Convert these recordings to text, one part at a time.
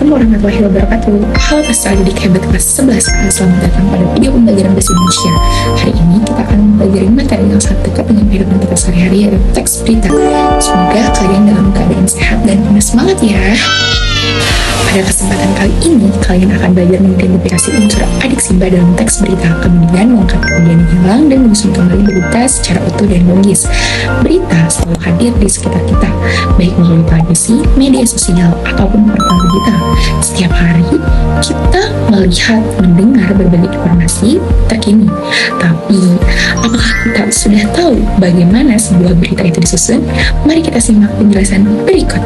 Assalamualaikum warahmatullahi wabarakatuh. Halo peserta didik hebat kelas 11. Selamat datang pada video pembelajaran bahasa Indonesia. Hari ini kita akan mempelajari materi yang sangat dekat dengan kehidupan kita sehari-hari, yaitu teks berita. Semoga kalian dalam keadaan sehat dan penuh semangat ya. Pada kesempatan kali ini, kalian akan belajar mengidentifikasi unsur adik Simba dalam teks berita, kemudian mengangkat kemudian hilang dan menyusun kembali berita secara utuh dan logis. Berita selalu hadir di sekitar kita, baik melalui televisi, media sosial, ataupun portal digital. Setiap hari, kita melihat, mendengar berbagai informasi terkini. Tapi, apakah kita sudah tahu bagaimana sebuah berita itu disusun? Mari kita simak penjelasan berikut.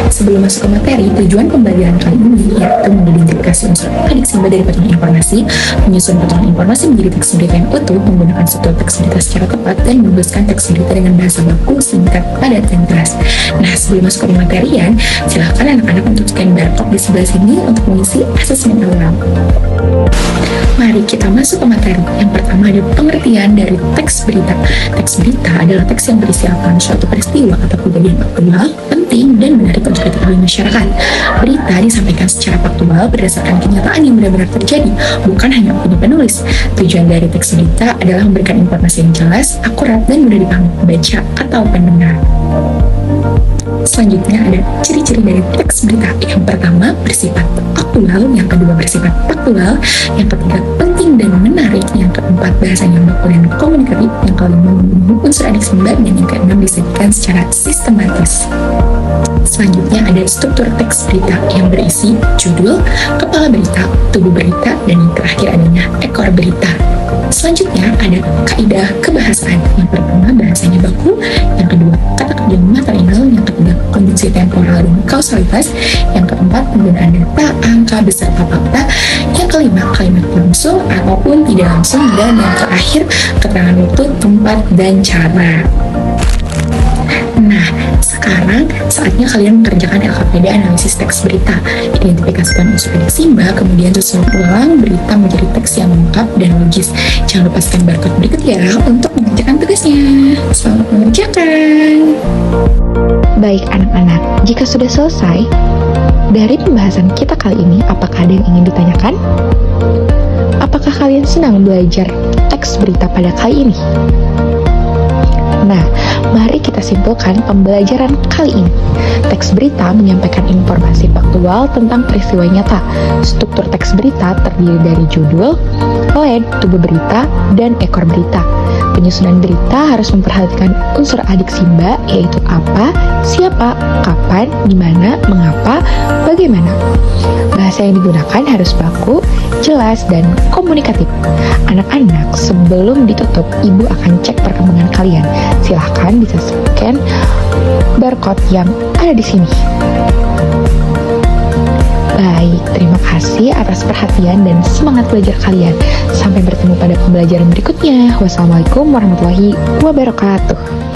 Sebelum masuk ke materi, tujuan pembelajaran kali ini yaitu mengidentifikasi unsur adik Simba dari potongan informasi, menyusun potongan informasi menjadi teks berita yang utuh, menggunakan struktur teks berita secara tepat, dan menuliskan teks berita dengan bahasa baku, singkat, padat, dan jelas. Nah, sebelum masuk ke pematerian, silahkan anak-anak untuk scan barcode di sebelah sini untuk mengisi asesmen awal. Mari kita masuk ke materi. Yang pertama ada pengertian dari teks berita. Teks berita adalah teks yang berisi akan suatu peristiwa atau kejadian aktual, penting, dan menarik untuk diketahui masyarakat. Berita disampaikan secara faktual berdasarkan kenyataan yang benar-benar terjadi, bukan hanya opini penulis. Tujuan dari teks berita adalah memberikan informasi yang jelas, akurat, dan mudah dipahami pembaca atau pendengar. Selanjutnya ada ciri-ciri dari teks berita. Yang pertama, bersifat aktual. Yang kedua, bersifat faktual. Yang ketiga, penting dan menarik. Yang keempat, bahasanya baku dan komunikatif. Yang kelima, memenuhi unsur adik Simba. Dan yang keenam, disajikan secara sistematis. Selanjutnya ada struktur teks berita yang berisi judul, kepala berita, tubuh berita, dan yang terakhir adanya ekor berita. Selanjutnya ada kaidah kebahasaan. Yang pertama, bahasanya baku. Yang kedua, kata kerja material. Yang ketiga, kondisi temporal dan kausalitas. Yang keempat, penggunaan data, angka, beserta fakta. Yang kelima, kalimat langsung ataupun tidak langsung. Dan yang terakhir, keterangan waktu, tempat, dan cara. Nah, sekarang saatnya kalian mengerjakan LKPD analisis teks berita. Identifikasikan unsur adik Simba, kemudian susun ulang berita menjadi teks yang lengkap dan logis. Jangan lupa scan barcode berikut ya untuk mengerjakan tugasnya. Selamat mengerjakan. Baik anak-anak, jika sudah selesai, dari pembahasan kita kali ini, apakah ada yang ingin ditanyakan? Apakah kalian senang belajar teks berita pada kali ini? Nah, mari kita simpulkan pembelajaran kali ini. Teks berita menyampaikan informasi faktual tentang peristiwa nyata. Struktur teks berita terdiri dari judul, headline, tubuh berita, dan ekor berita. Penyusunan berita harus memperhatikan unsur adik Simba, yaitu apa, siapa, kapan, di mana, mengapa, bagaimana. Bahasa yang digunakan harus baku, jelas, dan komunikatif. Anak-anak, sebelum ditutup, ibu akan cek perkembangan kalian. Silahkan bisa scan barcode yang ada di sini. Baik, terima kasih atas perhatian dan semangat belajar kalian. Sampai bertemu pada pembelajaran berikutnya. Wassalamualaikum warahmatullahi wabarakatuh.